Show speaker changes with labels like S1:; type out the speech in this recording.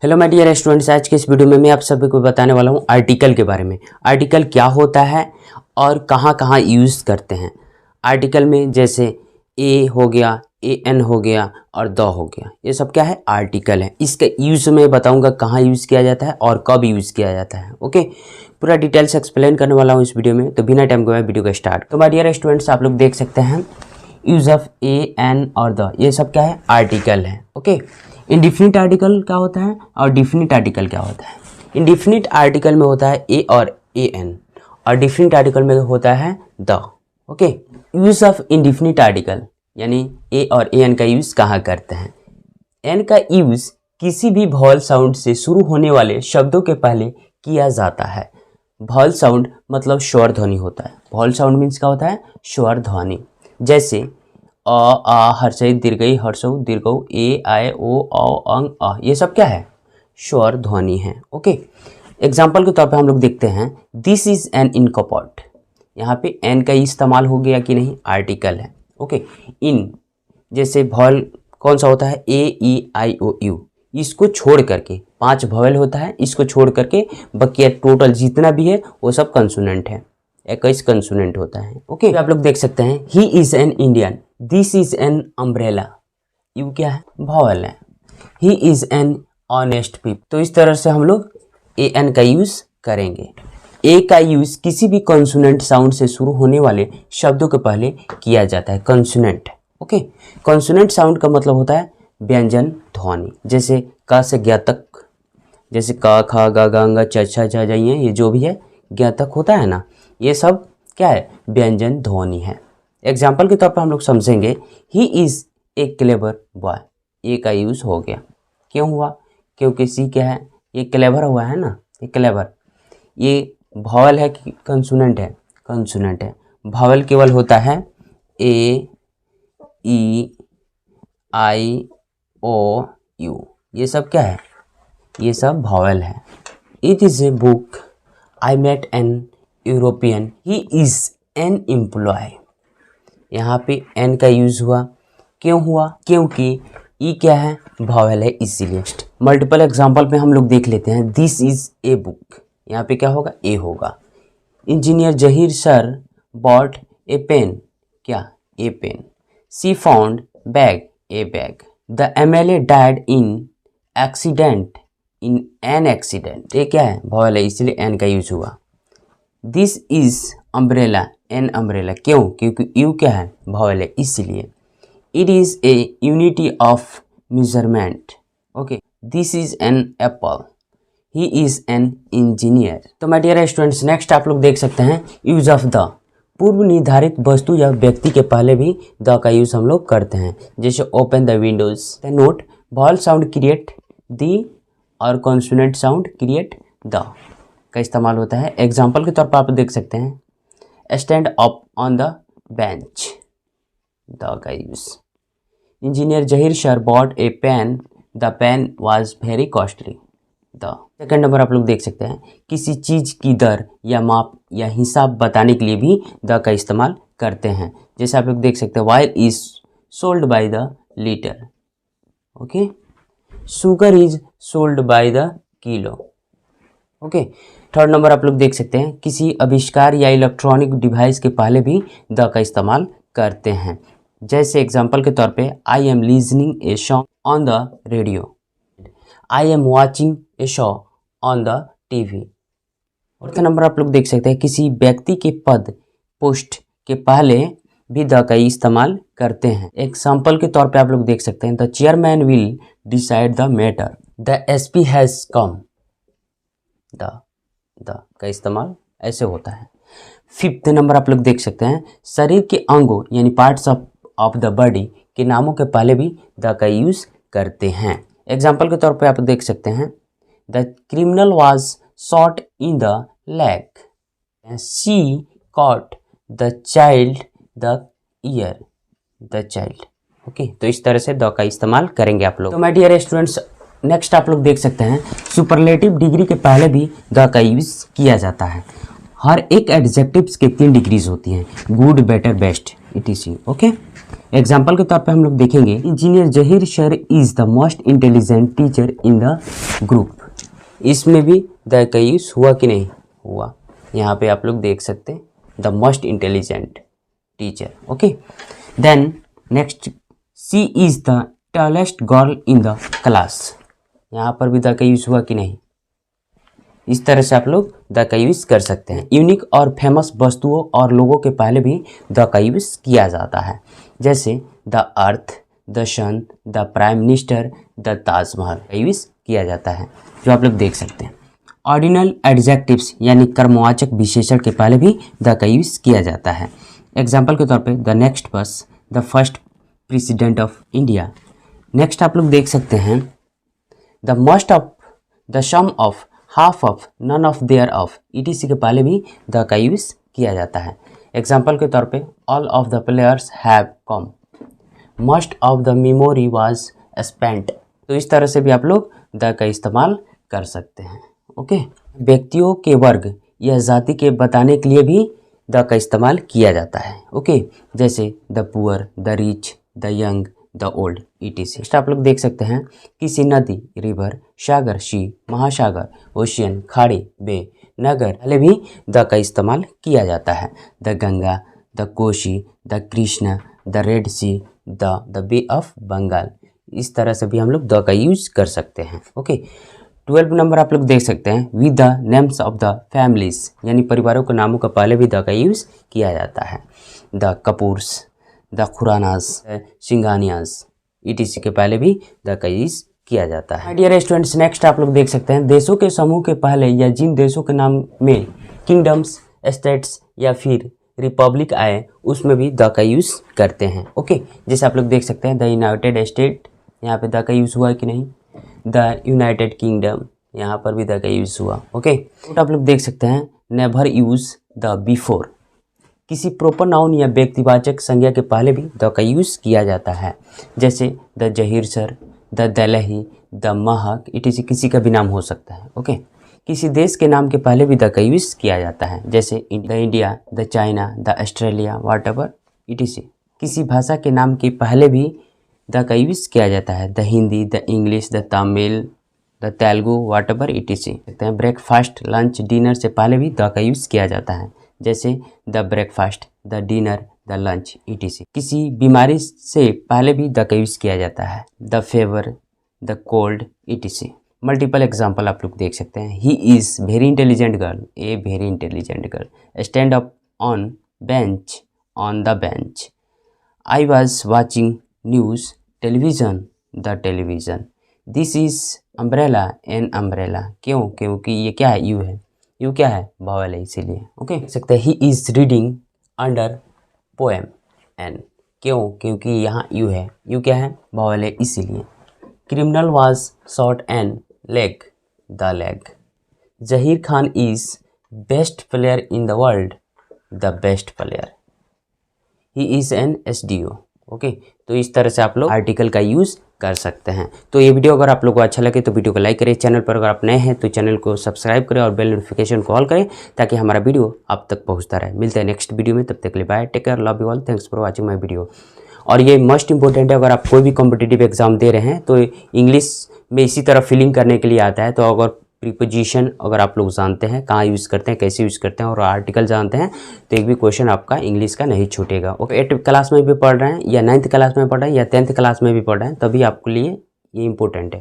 S1: Hello my dear students, आज के इस वीडियो में मैं आप सभी को बताने वाला हूँ आर्टिकल के बारे में। आर्टिकल क्या होता है और कहाँ कहाँ यूज़ करते हैं। आर्टिकल में जैसे ए हो गया, ए एन हो गया और द हो गया, ये सब क्या है, आर्टिकल है। इसका यूज़ मैं बताऊँगा कहाँ यूज़ किया जाता है और कब यूज़ किया जाता है। ओके, पूरा डिटेल्स एक्सप्लेन करने वाला हूँ इस वीडियो में, तो बिना टाइम गवाए वीडियो का स्टार्ट। तो माय डियर स्टूडेंट्स, आप लोग देख सकते हैं यूज़ ऑफ ए एन और द, ये सब क्या है, आर्टिकल है। ओके, इंडिफिनिट आर्टिकल क्या होता है और डिफिनिट आर्टिकल क्या होता है। इंडिफिनिट आर्टिकल में होता है ए और ए एन और डिफिनिट आर्टिकल में होता है the. Okay, use of indefinite article यानी ए और ए एन का यूज़ कहाँ करते हैं। एन का यूज़ किसी भी वॉवल साउंड से शुरू होने वाले शब्दों के पहले किया जाता है। वॉवल साउंड मतलब स्वर ध्वनि होता है। वॉवल साउंड मीन्स क्या होता है, स्वर ध्वनि। जैसे अ, आ, हर्षई, दीर्घई, हर्षौ, दीर्घौ, ए, आय, ओ, औ, अंग, अ, ये सब क्या है, स्वर ध्वनि है। ओके, एग्जाम्पल के तौर पे हम लोग देखते हैं दिस इज एन इनकपॉट। यहाँ पे एन का इस्तेमाल हो गया कि नहीं, आर्टिकल है। ओके, इन जैसे वॉवल कौन सा होता है, ए, ई, आई, ओ, यू, इसको छोड़ करके 5 वॉवल होता है, इसको छोड़ करके बाकी टोटल जितना भी है वो सब कंसोनेंट है, 21 कंसोनेंट होता है। ओके, आप लोग देख सकते हैं he is an Indian, this is an umbrella, you क्या है, वॉवल है। ही इज एन ऑनेस्ट पीपल, तो इस तरह से हम लोग ए एन का यूज करेंगे। ए का यूज किसी भी कंसोनेंट साउंड से शुरू होने वाले शब्दों के पहले किया जाता है, कंसोनेंट। ओके, कंसोनेंट साउंड का मतलब होता है व्यंजन ध्वनि। जैसे क से ज्ञ तक, जैसे क, ख, ग, घ, ङ, च, छ, ज, ज, ये जो भी है ज्ञ तक होता है ना, ये सब क्या है, व्यंजन ध्वनि है। एग्जाम्पल के तौर पर हम लोग समझेंगे ही is a clever boy, a का यूज़ हो गया। क्यों हुआ, क्योंकि सी क्या है, ये क्लेवर हुआ है ना, ये क्लेवर, ये वॉवल है कि कंसोनेंट है, कंसोनेंट है। वॉवल केवल होता है ए, ई, आई, ओ, यू, ये सब क्या है, ये सब वॉवल है। It is a book, I met an European, he is an employ. यहाँ पे एन का यूज़ हुआ, क्यों हुआ, क्योंकि ई क्या है, वॉवल है, इसीलिए। मल्टीपल एग्जाम्पल पे हम लोग देख लेते हैं दिस इज ए बुक, यहाँ पे क्या होगा, ए होगा। Engineer Zaheer sir bought a pen, क्या, a pen. She found bag, a bag. The MLA died in accident, in an accident, ये क्या है, वॉवल है, इसलिए एन का यूज हुआ। This is umbrella, an umbrella, क्यों, क्योंकि यू क्या है, वॉवल है, इसलिए। It is A unity of measurement. Okay, this is an apple, he is an engineer. तो माय डियर स्टूडेंट्स, नेक्स्ट आप लोग देख सकते हैं यूज ऑफ द। पूर्व निर्धारित वस्तु या व्यक्ति के पहले भी द का यूज हम लोग करते हैं। जैसे open the Windows, note vowel sound create the और कॉन्सोनेंट साउंड क्रिएट द का इस्तेमाल होता है। एग्जाम्पल के तौर पर आप देख सकते हैं stand up on the bench, the का use. Engineer Zaheer sir bought a pen, the pen was very costly, the. Second number आप लोग देख सकते हैं किसी चीज़ की दर या माप या हिसाब बताने के लिए भी द का इस्तेमाल करते हैं। जैसे आप लोग देख सकते हैं while is sold by the litre, okay, sugar is sold by the kilo. Okay, third number आप लोग देख सकते हैं किसी आविष्कार या इलेक्ट्रॉनिक डिवाइस के पहले भी द का इस्तेमाल करते हैं। जैसे एग्जाम्पल के तौर पे I am listening a song on the radio, I am watching A show on the TV. Fourth number आप लोग देख सकते हैं किसी व्यक्ति के पद पोस्ट के पहले भी द का इस्तेमाल करते हैं। एग्जाम्पल के तौर पे आप लोग देख सकते हैं the chairman will decide the matter, the SP has come, the का इस्तेमाल ऐसे होता है। फिफ्थ नंबर आप लोग देख सकते हैं शरीर के अंगों यानी पार्ट्स ऑफ द बॉडी के नामों के पहले भी द का यूज करते हैं। एग्जाम्पल के तौर पे आप देख सकते हैं the criminal was shot in the leg, she caught the child the year, the child. Okay, तो इस तरह से द का इस्तेमाल करेंगे आप लोग। तो माय डियर स्टूडेंट्स, नेक्स्ट आप लोग देख सकते हैं सुपरलेटिव डिग्री के पहले भी द का यूज किया जाता है। हर एक एडजेक्टिव्स के 3 डिग्रीज होती हैं, good, better, best, etc। Okay, example के तौर पे हम लोग देखेंगे, engineer Zaheer sir is the most intelligent teacher in the group. इसमें भी द का यूज हुआ कि नहीं हुआ, यहाँ पे आप लोग देख सकते हैं, the most intelligent teacher. Okay, then next, she is the tallest girl in the class. यहाँ पर भी द का यूज हुआ कि नहीं। इस तरह से आप लोग द का यूज कर सकते हैं। यूनिक और फेमस वस्तुओं और लोगों के पहले भी द का यूज किया जाता है, जैसे the earth, the sun, the prime minister, the Taj Mahal का यूज किया जाता है, जो आप लोग देख सकते हैं। ऑर्डिनल एडजेक्टिव्स यानी कर्मवाचक विशेषण के पहले भी द का यूज किया जाता है। एग्जाम्पल के तौर पे, the next bus, the first president of India. Next आप लोग देख सकते हैं, the most of, the some of, half of, none of, their of, ETC के पहले भी द का यूज किया जाता है। एग्जाम्पल के तौर पे, all of the players have come, most of the memory was spent. तो इस तरह से भी आप लोग द का इस्तेमाल कर सकते हैं। ओके, व्यक्तियों के वर्ग या जाति के बताने के लिए भी द का इस्तेमाल किया जाता है। ओके, जैसे the poor, the rich, the young, the old, ETC। आप लोग देख सकते हैं, किसी नदी, रिवर, सागर, सी, महासागर, ओशियन, खाड़ी, बे, नगर पहले भी द का इस्तेमाल किया जाता है। The Ganga, the Kosi, the Krishna, the Red Sea, the Bay of Bengal. इस तरह से भी हम लोग द का यूज कर सकते हैं। ओके, 12 नंबर आप लोग देख सकते हैं, with the names of the families, यानी परिवारों के नामों का पहले भी द का यूज किया जाता है। The Kapoors, the Khuranas, सिंघानियास, ETC के पहले भी द का यूज किया जाता है। डियर स्टूडेंट्स, नेक्स्ट आप लोग देख सकते हैं, देशों के समूह के पहले या जिन देशों के नाम में किंगडम्स, स्टेट्स या फिर रिपब्लिक आए, उसमें भी द का यूज करते हैं। ओके, जैसे आप लोग देख सकते हैं, द यूनाइटेड स्टेट, यहाँ पे द का यूज हुआ कि नहीं। द यूनाइटेड किंगडम, यहाँ पर भी द का यूज हुआ। ओके, तो आप लोग देख सकते हैं, नेवर यूज द बिफोर। किसी प्रॉपर नाउन या व्यक्तिवाचक संज्ञा के पहले भी द का यूज किया जाता है, जैसे the Zaheer sir, the Delhi, the Mahak, ETC किसी का भी नाम हो सकता है। ओके, किसी देश के नाम के पहले भी द का यूज किया जाता है, जैसे the India, the China, the Australia, whatever, ETC। किसी भाषा के नाम के पहले भी द का यूज किया जाता है, the Hindi, the English, the Tamil, the Telugu, whatever, ETC। Breakfast, lunch, dinner से पहले भी द का यूज किया जाता है, जैसे the breakfast, the dinner, the lunch, ETC। किसी बीमारी से पहले भी द का यूज किया जाता है, the favour, the cold, ETC। Multiple example आप लोग देख सकते हैं, he is very intelligent girl, a very intelligent girl. Stand up on bench, on the bench. I was watching news, television, the television. This is umbrella, an umbrella. क्यों? क्योंकि ये क्या है, यू है। यू क्या है, वावल है, इसीलिए। ओके, देख सकते हैं, he is reading under poem, an. क्यों? क्योंकि यहाँ यू है, यू क्या है, वावल है, इसीलिए। Criminal was shot an leg, the leg. Zaheer Khan is best player in the world, the best player. He is an SDO। Okay, तो इस तरह से आप लोग आर्टिकल का यूज़ कर सकते हैं। तो ये वीडियो अगर आप लोगों को अच्छा लगे तो वीडियो को लाइक करें, चैनल पर अगर आप नए हैं तो चैनल को सब्सक्राइब करें और बेल नोटिफिकेशन को ऑल करें, ताकि हमारा वीडियो आप तक पहुंचता रहे। मिलते हैं नेक्स्ट वीडियो में, तब तक के लिए bye, take care, love you all, thanks for watching my video. और ये मोस्ट इंपॉर्टेंट है, अगर आप कोई भी कॉम्पिटिटिव एग्जाम दे रहे हैं तो इंग्लिश में इसी तरह फिलिंग करने के लिए आता है। तो अगर प्रीपोजिशन अगर आप लोग जानते हैं कहाँ यूज़ करते हैं, कैसे यूज़ करते हैं, और आर्टिकल जानते हैं, तो एक भी क्वेश्चन आपका इंग्लिश का नहीं छूटेगा। ओके, 8th क्लास में भी पढ़ रहे हैं या 9th क्लास में पढ़ रहे हैं या 10th क्लास में भी पढ़ रहे हैं, तभी आपके लिए ये इंपॉर्टेंट है।